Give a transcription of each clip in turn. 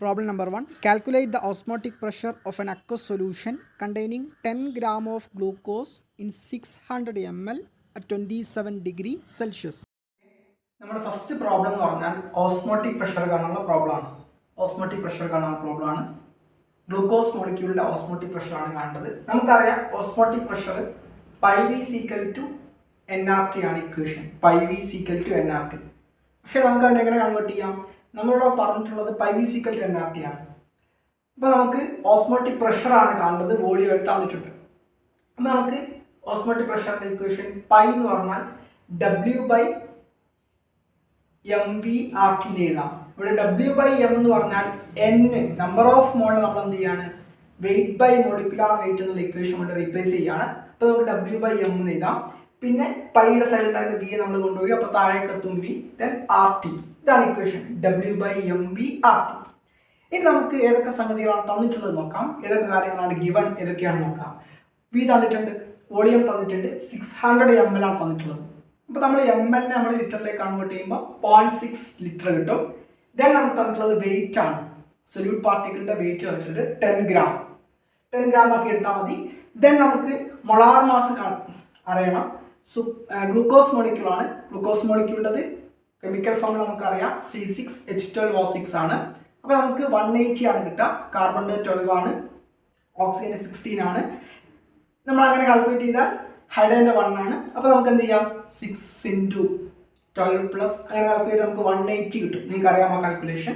Problem number 1. Calculate the osmotic pressure of an aqueous solution containing 10 gram of glucose in 600 ml at 27 degree Celsius. നമ്മുടെ first problem എന്ന് പറഞ്ഞാൽ osmotic pressure കാണാനുള്ള പ്രോബ്ലമാണ്. Osmotic pressure കാണാനുള്ള പ്രോബ്ലമാണ്. Glucose മോളിക്യൂളിന്റെ osmotic പ്രഷറാണ് കാണേണ്ടത്. നമുക്കറിയാം ഓസ്മോട്ടിക് പ്രഷർ πV = nRT ആണ് ഇക്വേഷൻ. πV = nRT. പക്ഷെ നമുക്ക് അതിനെ എങ്ങനെ കൺവേർട്ട് ചെയ്യാം? നമ്മളിവിടെ പറഞ്ഞിട്ടുള്ളത് πV = nRT ആണ്. അപ്പോൾ നമുക്ക് ഓസ്മോട്ടിക് പ്രഷർ ആണ് കാണേണ്ടത്. വോളിയം എടുത്ത് തന്നിട്ടുണ്ട്. അപ്പോൾ നമുക്ക് ഓസ്മോട്ടിക് പ്രഷറിന്റെ ഇക്വേഷൻ പൈ എന്ന് പറഞ്ഞാൽ W/mv/RT എഴുതാം. ഇവിടെ W/m എന്ന് പറഞ്ഞാൽ n നമ്പർ ഓഫ് മോൾ നമ്മൾ എന്ത് ചെയ്യാണ് വെയിറ്റ് ബൈ മോളിക്കുലാർ വെയിറ്റ് എന്നുള്ള ഇക്വേഷൻ കൊണ്ട് റീപ്ലേസ് ചെയ്യാണ്. അപ്പോൾ നമുക്ക് W/m എന്ന് എഴുതാം. പിന്നെ പൈയുടെ സൈഡിലായത് v നമ്മൾ കൊണ്ടുപോയി, അപ്പോൾ താഴേക്ക് എത്തും v, then RT. ഇതാണ് ഇക്വേഷൻ W/mv/RT. ഇനി നമുക്ക് ഏതൊക്കെ സംഗതികളാണ് തന്നിട്ടുള്ളത് നോക്കാം. ഏതൊക്കെ കാര്യങ്ങളാണ് ഗിവൺ, ഏതൊക്കെയാണ് നോക്കാം. v തന്നിട്ടുണ്ട്, വോളിയം തന്നിട്ടുണ്ട്, 600 ml ആണ് തന്നിട്ടുള്ളത്. അപ്പോൾ നമ്മൾ ml നെ നമ്മൾ ലിറ്ററിലേക്ക് കൺവേർട്ട് ചെയ്യുമ്പോൾ 0.6 ലിറ്റർ കിട്ടും. ദെൻ നമുക്ക് തന്നിട്ടുള്ളത് വെയിറ്റ് ആണ്. സൊല്യൂട്ട് പാർട്ടിക്കിളിന്റെ വെയിറ്റ് തന്നിട്ടുണ്ട് 10 ഗ്രാം. 10 ഗ്രാം ആക്കി എടുത്താൽ മതി. ദെൻ നമുക്ക് മൊളാർ മാസ് അറിയണം. ഗ്ലൂക്കോസ് മോളിക്യൂൾ ആണ്. ഗ്ലൂക്കോസ് മോളിക്യൂളിൻ്റെ കെമിക്കൽ ഫോർമുല നമുക്കറിയാം, C6H12O6 ആണ്. അപ്പോൾ നമുക്ക് 180 ആണ് കിട്ടുക. കാർബണിൻ്റെ 12 ആണ്, ഓക്സിജൻ്റെ 16 ആണ്. നമ്മൾ അങ്ങനെ കാൽക്കുലേറ്റ് ചെയ്താൽ ഹൈഡ്രജൻ്റെ 1 ആണ്. അപ്പോൾ നമുക്ക് എന്ത് ചെയ്യാം, 6 × 12 + അങ്ങനെ കാൽക്കുലേറ്റ് നമുക്ക് 180 കിട്ടും. നിങ്ങൾക്ക് അറിയാമോ കാൽക്കുലേഷൻ.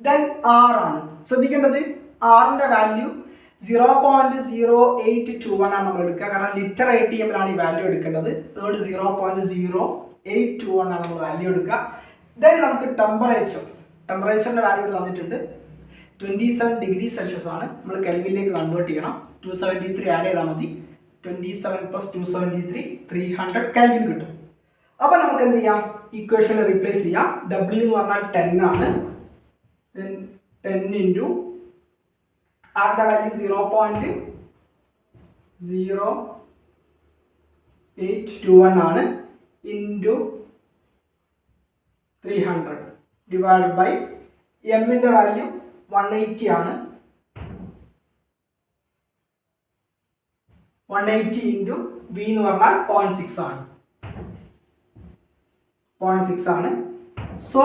ദെൻ R ആണ് ശ്രദ്ധിക്കേണ്ടത്. ആറിൻ്റെ വാല്യൂ 0.0821 ആണ് നമ്മൾ എടുക്കുക. കാരണം ലിറ്റർ ATM ലാണ് ഈ വാല്യൂ എടുക്കേണ്ടത്. അതുകൊണ്ട് 0.0821 ആണ് നമ്മൾ വാല്യൂ എടുക്കുക. ദെൻ നമുക്ക് ടെമ്പറേച്ചറിൻ്റെ വാല്യൂ തന്നിട്ടുണ്ട് 27 ഡിഗ്രി സെൽഷ്യസ് ആണ്. നമ്മൾ കെൽവിനിലേക്ക് കൺവേർട്ട് ചെയ്യണം. 273 ആഡ് ചെയ്താൽ മതി. 27 + 273 300 കെൽവിൻ കിട്ടും. അപ്പോൾ നമുക്ക് എന്ത് ചെയ്യാം, ഇക്വേഷനിൽ റീപ്ലേസ് ചെയ്യാം. W എന്ന് പറഞ്ഞാൽ 10 ആണ്. 10 × ആറിൻ്റെ വാല്യൂ 0.0821 ആണ്. ഇൻറ്റു 300 ഡിവൈഡ് ബൈ എമ്മിൻ്റെ വാല്യൂ 180 ആണ്. 180 ഇൻറ്റു v എന്ന് പറഞ്ഞാൽ 0.6 ആണ്. 0.6 ആണ്. സോ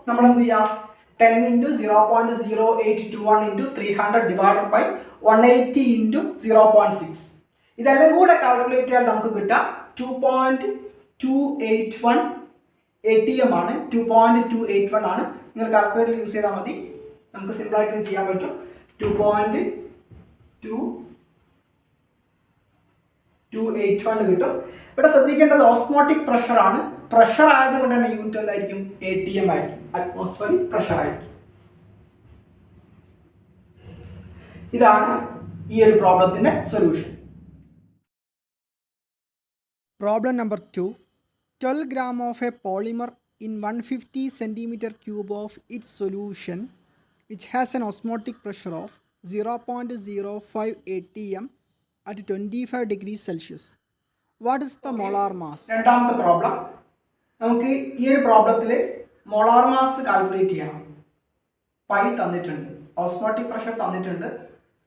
നമ്മൾ എന്ത് ചെയ്യാം, 10 × 0.0821 × 300 ഡിവൈഡഡ് ബൈ 180 × 0.6. ഇതെല്ലാം കൂടെ കാൽക്കുലേറ്റ് ചെയ്യാൻ നമുക്ക് കിട്ടാം 2.281 ATM ആണ്. 2.281 ആണ്. നിങ്ങൾ കാൽക്കുലേറ്റർ യൂസ് ചെയ്താൽ മതി. നമുക്ക് സിമ്പിളായിട്ട് ചെയ്യാൻ പറ്റും. 2.281 കിട്ടും. ഇവിടെ ശ്രദ്ധിക്കേണ്ടത് ഓസ്മോട്ടിക് പ്രഷർ ആണ്. പ്രഷർ ആയതുകൊണ്ട് തന്നെ യൂണിറ്റ് എന്തായിരിക്കും, ATM ആയിരിക്കും. അറ്റ്മോസ്ഫിയറിക് പ്രഷർ ആയിരിക്കും. ഇതാണ് ഈ ഒരു പ്രോബ്ലത്തിന്റെ solution. Problem number 2. 12 gram of a polymer in 150 cm³ of its solution which has an osmotic pressure of 0.05 atm at 25 degrees Celsius. What is the molar mass? രണ്ടാമത്തെ problem. നമുക്ക് ഈ ഒരു പ്രോബ്ലത്തിൽ molar mass calculate ചെയ്യണം. Pi തന്നിട്ടുണ്ട്, osmotic pressure തന്നിട്ടുണ്ട്.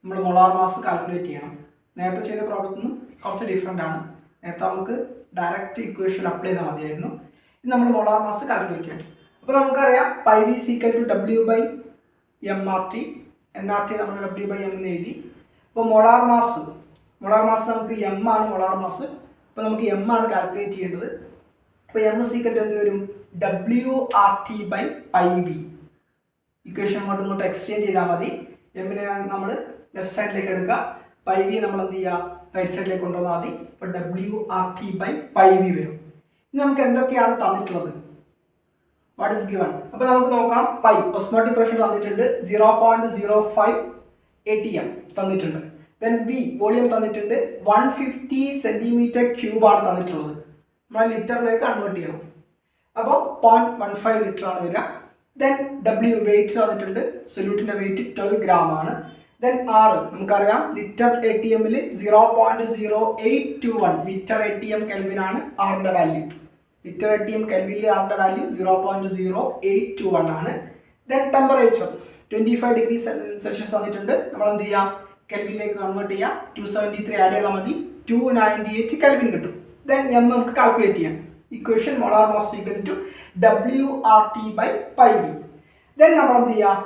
നമ്മൾ molar mass calculate ചെയ്യണം. നേരത്തെ ചെയ്ത പ്രോബ്ലത്തിൽ നിന്ന് കുറച്ച് ഡിഫറെൻ്റ് ആണ്. നേരത്തെ നമുക്ക് ഡയറക്റ്റ് ഇക്വേഷൻ അപ്ലൈ ചെയ്താൽ മതിയായിരുന്നു. ഇത് നമ്മൾ മോളാർ മാസ് കാൽക്കുലേറ്റ് ചെയ്യണം. അപ്പോൾ നമുക്കറിയാം πV = W/mRT. nRT നമ്മൾ W/m എന്ന് എഴുതി. അപ്പോൾ മോളാർ മാസ് നമുക്ക് m ആണ് മോളാർ മാസ്. അപ്പോൾ നമുക്ക് m ആണ് കാൽക്കുലേറ്റ് ചെയ്യേണ്ടത്. അപ്പോൾ m = എന്ത് വരും, WRT/πV. ഇക്വേഷൻ അങ്ങോട്ട് എക്സ്ചേഞ്ച് ചെയ്താൽ മതി. എമ്മിനെ നമ്മൾ ലെഫ്റ്റ് സൈഡിലേക്ക് എടുക്കുക, πV നമ്മൾ എന്ത് ചെയ്യുക, റൈറ്റ് സൈഡിലേക്ക് കൊണ്ടുവന്നാൽ മതി. അപ്പോൾ WRT/πV വരും. ഇനി നമുക്ക് എന്തൊക്കെയാണ് തന്നിട്ടുള്ളത്, വാട്ട് ഇസ് ഗിവൺ. അപ്പോൾ നമുക്ക് നോക്കാം. പൈ ഓസ്മോട്ടിക് പ്രഷർ തന്നിട്ടുണ്ട് 0.05 ATM തന്നിട്ടുണ്ട്. ദെൻ v വോളിയം തന്നിട്ടുണ്ട് 150 cm³ ആണ് തന്നിട്ടുള്ളത്. നമ്മൾ ലിറ്ററിലേക്ക് കൺവേർട്ട് ചെയ്യണം. അപ്പോൾ 0.15 ലിറ്റർ ആണ് വരിക. ദെൻ W വെയിറ്റ് തന്നിട്ടുണ്ട്. സൊല്യൂട്ടിൻ്റെ വെയിറ്റ് 12 ഗ്രാം ആണ്. ദെൻ R നമുക്കറിയാം, ലിറ്റർ ATM-ൽ 0.0821 ലിറ്റർ ATM കെൽവിനാണ് ആറിൻ്റെ വാല്യൂ. ലിറ്റർ ATM കെൽവിനിൽ ആറിൻ്റെ വാല്യൂ 0.0821 ആണ്. ദെൻ ടെമ്പറേച്ചർ 25 ഡിഗ്രി സെൽഷ്യസ് തന്നിട്ടുണ്ട്. നമ്മൾ എന്ത് ചെയ്യാം, കെൽവിനിലേക്ക് കൺവേർട്ട് ചെയ്യാം. 273 ആഡ് ചെയ്താൽ മതി, 298 കെൽവിൻ കിട്ടും. ദെൻ എം നമുക്ക് കാൽക്കുലേറ്റ് ചെയ്യാം. Equation molar mass equal to WRT/πV. Then നമ്മൾ എന്ത് ചെയ്യാം,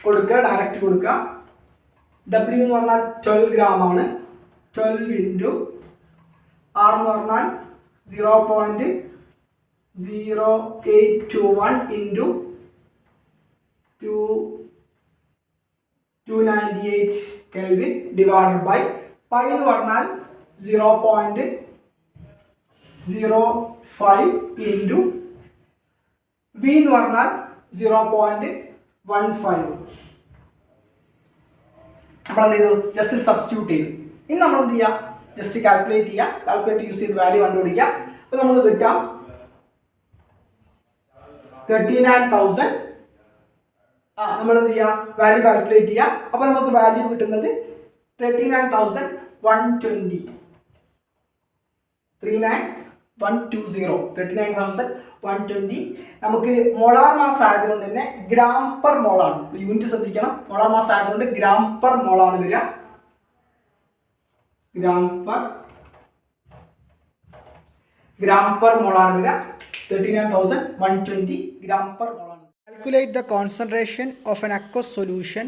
കൊടുക്കുക, ഡയറക്റ്റ് കൊടുക്കുക. W എന്ന് പറഞ്ഞാൽ 12 ഗ്രാം ആണ്. 12 ഇൻറ്റു R എന്ന് പറഞ്ഞാൽ 0.0821 into 298 kelvin divided by pi എന്ന് പറഞ്ഞാൽ 0.05 ഇൻറ്റു V എന്ന് പറഞ്ഞാൽ 0.15. നമ്മൾ എന്ത് ചെയ്തു, ജസ്റ്റ് സബ്സ്റ്റിറ്റ്യൂട്ട് ചെയ്തു. ഇനി നമ്മൾ എന്ത് ചെയ്യുക, ജസ്റ്റ് കാൽക്കുലേറ്റ് ചെയ്യുക. കാൽക്കുലേറ്റ് യൂസ് ചെയ്ത് വാല്യൂ കണ്ടുപിടിക്കുക. അപ്പോൾ നമുക്ക് കിട്ടാം 39,000. നമ്മൾ എന്ത് ചെയ്യുക, വാല്യൂ കാൽക്കുലേറ്റ് ചെയ്യുക. അപ്പോൾ നമുക്ക് വാല്യൂ കിട്ടുന്നത് 39,120. 39,120. നമുക്ക് മോളാർ മാസ് ആയതുകൊണ്ട് തന്നെ ഗ്രാം പെർ മോളാണ്. യൂണിറ്റ് ശ്രദ്ധിക്കണം. മോളാർ മാസ് ആയതുകൊണ്ട് ഗ്രാം പെർ മോളാണ് വരിക. ഗ്രാം പെർ മോളാണ് വരിക. 39,120 ഗ്രാം പെർ മോളാണ്. Calculate the concentration of an aqueous solution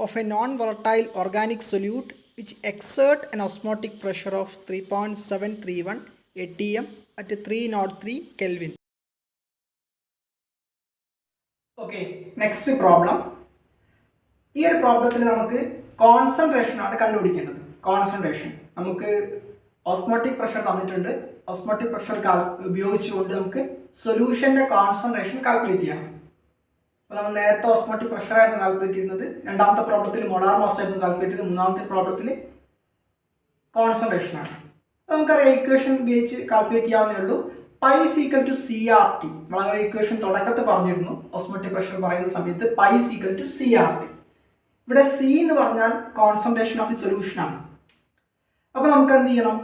of a non-volatile organic solute which exert an osmotic pressure of 3.731 atm at 303 Kelvin. Okay, next problem. ഈ ഒരു പ്രോബ്ലത്തിൽ നമുക്ക് concentration ആണ് കണ്ടുപിടിക്കേണ്ടത്. കോൺസെൻട്രേഷൻ നമുക്ക് ഓസ്മോട്ടിക് പ്രഷർ തന്നിട്ടുണ്ട്. ഓസ്മോട്ടിക് പ്രഷർ ഉപയോഗിച്ചുകൊണ്ട് നമുക്ക് സൊല്യൂഷന്റെ കോൺസെൻട്രേഷൻ കാൽക്കുലേറ്റ് ചെയ്യണം. അപ്പോൾ നമ്മൾ നേരത്തെ ഓസ്മോട്ടിക് പ്രഷർ ആയിരുന്നു കാൽക്കുലേറ്റ് ചെയ്യുന്നത്. രണ്ടാമത്തെ പ്രോബ്ലത്തിൽ മോളാർ മാസ് ആയിരുന്നു കാൽക്കുലേറ്റ് ചെയ്തത്. മൂന്നാമത്തെ പ്രോബ്ലത്തിൽ കോൺസെൻട്രേഷൻ ആണ്. നമുക്കറിയാം, ഇക്വേഷൻ ഉപയോഗിച്ച് കാൽക്കുലേറ്റ് ചെയ്യാവുന്നേ ഉള്ളൂ. Pi equal to CRT. നമ്മളങ്ങനെ ഇക്വേഷൻ തുടക്കത്തിൽ പറഞ്ഞിരുന്നു. ഓസ്മോട്ടിക് പ്രഷർ പറയുന്ന സമയത്ത് പൈ ഈക്വൽ ടു CRT. ഇവിടെ C എന്ന് പറഞ്ഞാൽ കോൺസെൻട്രേഷൻ ഓഫ് ദി സൊല്യൂഷൻ ആണ്. അപ്പോൾ നമുക്ക് എന്ത് ചെയ്യണം,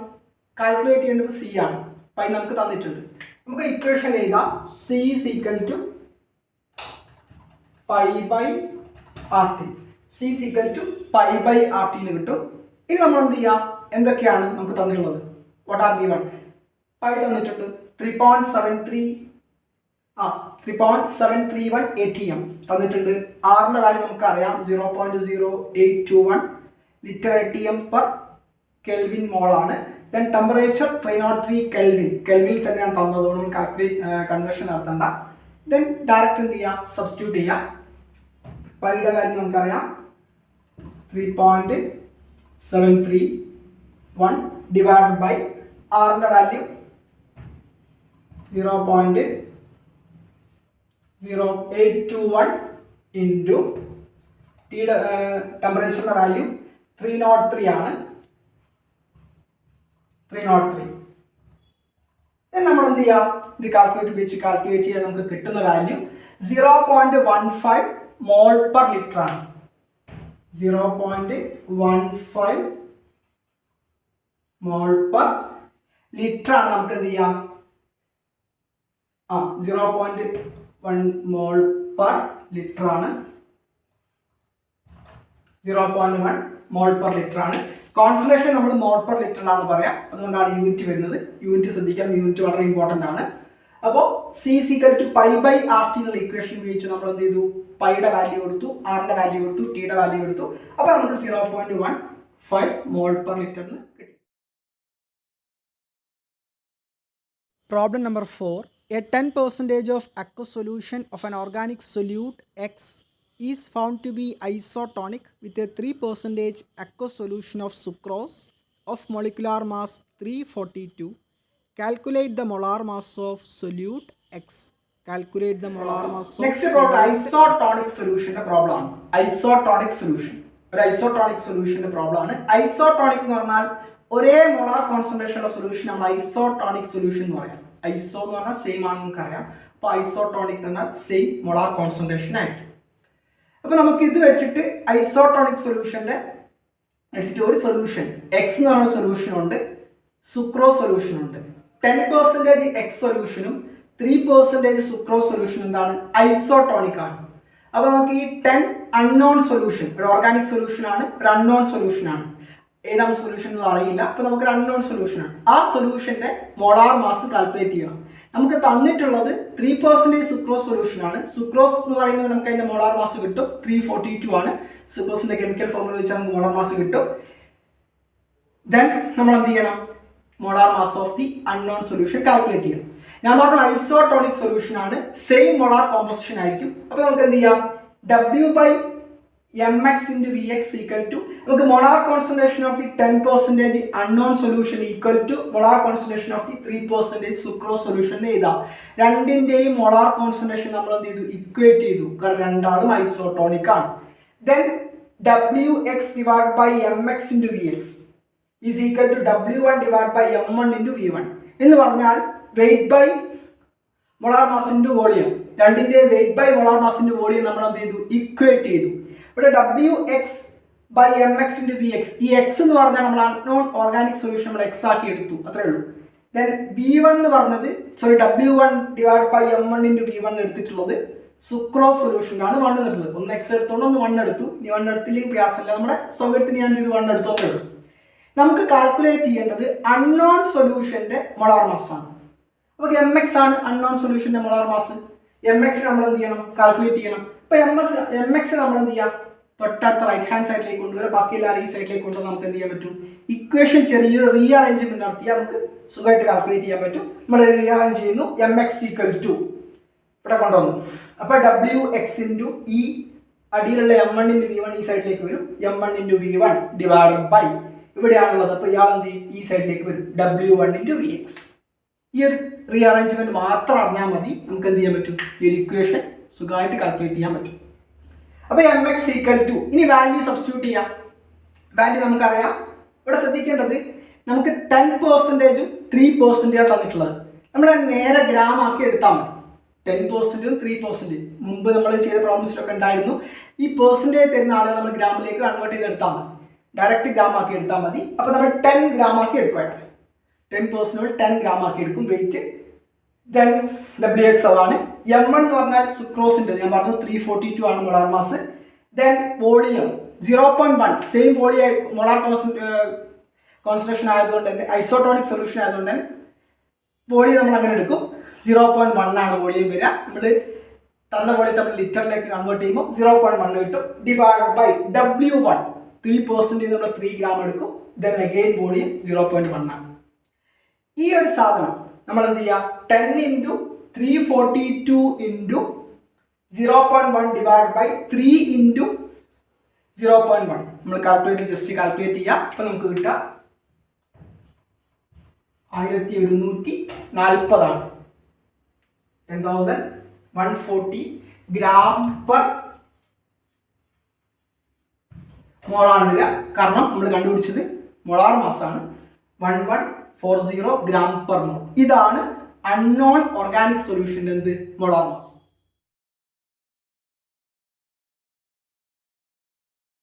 കാൽക്കുലേറ്റ് ചെയ്യേണ്ടത് C ആണ്. പൈ നമുക്ക് തന്നിട്ടുണ്ട്. നമുക്ക് ഇക്വേഷൻ എഴുതാം. C equal to π/RT. C equal to π/RT എന്ന് കിട്ടും. ഇനി നമ്മൾ എന്ത് ചെയ്യാം, എന്തൊക്കെയാണ് നമുക്ക് തന്നിട്ടുള്ളത്, വാട്ട് ആർ ഗിവൺ. പൈ തന്നിട്ടുണ്ട് 3.731 atm തന്നിട്ടുണ്ട്. ആറിന്റെ വാല്യൂ നമുക്കറിയാം 0.0821 ലിറ്റർ atm പെർ കെൽവിൻ മോൾ ആണ്. Then temperature 303 kelvin. കെൽവിൻ തന്നെയാണ് തന്നത്, നമ്മൾ കൺവേർഷൻ നടത്തണ്ട. ദെൻ ഡയറക്റ്റ് എന്ത് ചെയ്യാം, സബ്സ്റ്റിറ്റ്യൂട്ട് ചെയ്യാം. പൈയുടെ വാല്യൂ നമുക്കറിയാം 3.731 ഡിവൈഡഡ് ബൈ ആറിന്റെ വാല്യൂ 0.0821 ഇൻറ്റു ടിയുടെ ടെമ്പറേച്ചറിന്റെ വാല്യൂ 303 ആണ്. 303. നമ്മൾ എന്ത് ചെയ്യാം, ഇത് കാൽക്കുലേറ്റ് ഉപയോഗിച്ച് കാൽക്കുലേറ്റ് ചെയ്യാൻ നമുക്ക് കിട്ടുന്ന വാല്യൂ 0.15 മോൾ പെർ ലിറ്റർ ആണ്. 0.15 മോൾ പെർ ലിറ്റർ ആണ്. നമുക്ക് എന്ത് ചെയ്യാം, 0.1 മോൾ പെർ ലിറ്റർ ആണ്. 0.1 മോൾ പെർ ലിറ്റർ ആണ്. കോൺസെൻട്രേഷൻ നമ്മൾ മോൾ പെർ ലിറ്ററിലാണ് പറയാം, അതുകൊണ്ടാണ് യൂണിറ്റ് വരുന്നത്. യൂണിറ്റ് ശ്രദ്ധിക്കാം, യൂണിറ്റ് വളരെ ഇമ്പോർട്ടൻ്റ് ആണ്. അപ്പോൾ C ഈക്വൽ ടു π/RT എന്നുള്ള ഇക്വേഷൻ ഉപയോഗിച്ച് നമ്മൾ എന്ത് ചെയ്തു, പൈയുടെ വാല്യൂ കൊടുത്തു, ആറിന്റെ വാല്യൂ കൊടുത്തു, ടിയുടെ വാല്യൂ കൊടുത്തു. അപ്പോൾ നമുക്ക് 0.15 മോൾ പെർ ലിറ്ററിന് കിട്ടി. Problem number 4. A 10% of aqueous solution of an organic solute X is found to be isotonic with a 3% aqueous solution of sucrose of molecular mass 342. Calculate the molar mass of solute X. Calculate the molar mass of Next about isotonic solution problem. Isotonic solution. ഒരു isotonic സൊല്യൂഷന്റെ problem ആണ്. Isotonic എന്ന് പറഞ്ഞാൽ ഒരേ molar concentration ഉള്ള solution നമ്മൾ isotonic solution എന്ന് പറയാം. ഐസോ എന്ന് പറഞ്ഞാൽ സെയിം ആണെന്ന് നമുക്കറിയാം. അപ്പോൾ ഐസോട്ടോണിക് എന്ന് പറഞ്ഞാൽ സെയിം മോളാർ കോൺസെൻട്രേഷൻ ആയിരിക്കും. അപ്പോൾ നമുക്ക് ഇത് വെച്ചിട്ട് ഐസോട്ടോണിക് സൊല്യൂഷന്റെ വെച്ചിട്ട് ഒരു സൊല്യൂഷൻ എക്സ് എന്ന് പറഞ്ഞ സൊല്യൂഷൻ ഉണ്ട്, സുക്രോസ് സൊല്യൂഷൻ ഉണ്ട്. 10% എക്സ് സൊല്യൂഷനും 3% സുക്രോസ് സൊല്യൂഷൻ എന്താണ്, ഐസോട്ടോണിക് ആണ്. അപ്പോൾ നമുക്ക് ഈ 10 അൺനോൺ സൊല്യൂഷൻ, ഒരു ഓർഗാനിക് സൊല്യൂഷൻ ആണ്, ഒരു അൺനോൺ സൊല്യൂഷൻ ആണ്. ഏതാണ് സൊല്യൂഷൻ എന്ന് അറിയില്ല. അപ്പോൾ നമുക്കൊരു അൺനോൺ സൊല്യൂഷൻ ആണ്. ആ സൊല്യൂഷന്റെ മോളാർ മാസ് കാൽക്കുലേറ്റ് ചെയ്യണം. നമുക്ക് തന്നിട്ടുള്ളത് 3% സുക്രോസ് സൊല്യൂഷൻ ആണ്. സുക്രോസ് എന്ന് പറയുന്നത് നമുക്ക് അതിന്റെ മോളാർ മാസ് കിട്ടും 342 ആണ്. സുക്രോസിന്റെ കെമിക്കൽ ഫോർമുല വെച്ചാൽ നമുക്ക് മോളാർ മാസ് കിട്ടും. ദെൻ നമ്മൾ എന്ത് ചെയ്യണം? Molar mass of the unknown solution calculate ചെയ്യണം. ഞാൻ പറഞ്ഞു ഐസോട്ടോണിക് സൊല്യൂഷൻ ആണ്, സെയിം മോളാർ കോമ്പോസിഷൻ ആയിരിക്കും. അപ്പോൾ നമുക്ക് എന്ത് ചെയ്യാം? W/mx into Vx equal to, നമുക്ക് molar concentration of the 10% unknown solution equal to molar concentration of the 3% sucrose solution എഴുതാം. രണ്ടിന്റെയും മോളാർ കോൺസെൻട്രേഷൻ നമ്മൾ എന്ത് ചെയ്തു? ഇക്വേറ്റ് ചെയ്തു, കാരണം രണ്ടാളും ഐസോട്ടോണിക് ആണ്. Then Wx divided by mx into Vx is equal to W1 divided by M1 into V1 എന്ന് പറഞ്ഞാൽ weight by molar mass into volume, രണ്ടിന്റെ weight by molar mass into volume നമ്മൾ എന്ത് ചെയ്തു? ഇക്വേറ്റ് ചെയ്തു. ഇവിടെ Wx/mx into Vx, ഈ X എന്ന് പറഞ്ഞാൽ നമ്മൾ അൺനോൺ ഓർഗാനിക് സൊല്യൂഷൻ നമ്മൾ എക്സ് ആക്കി എടുത്തു, അത്രേ ഉള്ളൂ. ദെൻ V1 എന്ന് പറഞ്ഞത് W1 divided by M1 into V1 എടുത്തിട്ടുള്ളത് സുക്രോസ് സൊല്യൂഷനാണ്. 1 എന്നുള്ളത് ഒന്ന് എക്സ് എടുത്തോണ്ട് ഒന്ന് 1 എടുത്തു. ഇനി 1 എടുത്തില്ലെങ്കിൽ പ്രയാസമില്ല, നമ്മുടെ സൗകര്യത്തിന് ഞാൻ ഇത് 1 എടുത്തോന്നേ ഉള്ളൂ. നമുക്ക് കാൽക്കുലേറ്റ് ചെയ്യേണ്ടത് അൺനോൺ സൊല്യൂഷന്റെ മോളാർ മാസ് ആണ്. അപ്പോൾ mx ആണ് അൺനോൺ സൊല്യൂഷന്റെ മോളാർ മാസ്. mx നമ്മൾ എന്ത് ചെയ്യണം? കാൽക്കുലേറ്റ് ചെയ്യണം. അപ്പോൾ mx നമ്മൾ എന്ത് ചെയ്യാം? തൊട്ടടുത്ത റൈറ്റ് ഹാൻഡ് സൈഡിലേക്ക് കൊണ്ടുവരാം, ബാക്കിയെല്ലാം ഈ സൈഡിലേക്ക് കൊണ്ടുവന്ന് നമുക്ക് എന്ത് ചെയ്യാൻ പറ്റും? ഇക്വേഷൻ ചെറിയൊരു റീഅറേഞ്ച്മെന്റ് നടത്തിയാൽ നമുക്ക് സുഖമായിട്ട് കാൽക്കുലേറ്റ് ചെയ്യാൻ പറ്റും. നമ്മൾ റീഅറേഞ്ച് ചെയ്യുന്നു. mx ഈക്വൽ ടു ഇവിടെ കൊണ്ടുവന്നു. അപ്പോൾ Wx ഇൻറ്റു ഈ അടിയിലുള്ള M1 ഇൻറ്റു V1 ഈ സൈഡിലേക്ക് വരും. M1 into V1 divided by ഇവിടെയാണുള്ളത്, അപ്പോൾ ഇയാൾ എന്ത് ചെയ്യും? ഈ സൈഡിലേക്ക് വരും. W1 into Vx. ഈ ഒരു റീഅറേഞ്ച്മെന്റ് മാത്രം അറിഞ്ഞാൽ മതി, നമുക്ക് എന്ത് ചെയ്യാൻ പറ്റും? ഈ ഒരു ഇക്വേഷൻ സുഖമായിട്ട് കാൽക്കുലേറ്റ് ചെയ്യാൻ പറ്റും. അപ്പോൾ mx ഈക്വൽ ടു, ഇനി വാല്യൂ സബ്സ്റ്റിറ്റ്യൂട്ട് ചെയ്യാം. വാല്യൂ നമുക്കറിയാം. ഇവിടെ ശ്രദ്ധിക്കേണ്ടത് നമുക്ക് 10%ഉം 3% തന്നിട്ടുള്ളത്. നമ്മൾ നേരെ ഗ്രാം ആക്കി എടുത്താൽ മതി. 10%ഉം 3%. മുമ്പ് നമ്മൾ ചെയ്ത പ്രോബ്ലംസിലൊക്കെ ഉണ്ടായിരുന്നു. ഈ പെർസെൻറ്റേജ് തരുന്ന ആളുകൾ നമ്മൾ ഗ്രാമിലേക്ക് കൺവേർട്ട് ചെയ്ത് എടുത്താൽ മതി, ഡയറക്റ്റ് ഗ്രാം ആക്കി എടുത്താൽ മതി. അപ്പോൾ നമ്മൾ 10 ഗ്രാം ആക്കി എടുക്കുകയാണ്. 10% 10 ഗ്രാം ആക്കി എടുക്കും വെയിറ്റ്. ദെൻ Wx ആണ്. M1 എന്ന് പറഞ്ഞാൽ സുക്രോസിന്റെ, ഞാൻ പറഞ്ഞു 342 ആണ് molar mass. Then volume 0.1, same volume molar concentration ആയതുകൊണ്ട് തന്നെ, ഐസോട്ടോണിക് സൊല്യൂഷൻ ആയതുകൊണ്ട് തന്നെ വോളിയം നമ്മൾ അങ്ങനെ എടുക്കും. 0.1 ആണ് വോളിയം വരിക. നമ്മൾ തന്ന വോളിയം നമ്മൾ ലിറ്ററിലേക്ക് കൺവേർട്ട് ചെയ്യുമ്പോൾ 0.1 കിട്ടും. ഡിവൈഡ് ബൈ W1, 3% നമ്മൾ 3 ഗ്രാം എടുക്കും. ദെൻ അഗെയിൻ വോളിയം 0.1 ആണ്. ഈ ഒരു സാധനം നമ്മൾ എന്ത് ചെയ്യുക? 10 into 342 into 0.1 divide by 3 into 0.1 നമ്മൾ ജസ്റ്റ് കാൽക്കുലേറ്റ് ചെയ്യുക. അപ്പോൾ നമുക്ക് കിട്ടുക 1140 ആണ്. 10,140 ഗ്രാം പെർ മോളാർ വരിക. കാരണം നമ്മൾ കണ്ടുപിടിച്ചത് മോളാർ മാസാണ്. 1140 ഗ്രാം പെർ മോൾ. ഇതാണ് അൺനോൺ ഓർഗാനിക് സൊല്യൂഷൻ്റെ എന്ത്? Molar mass.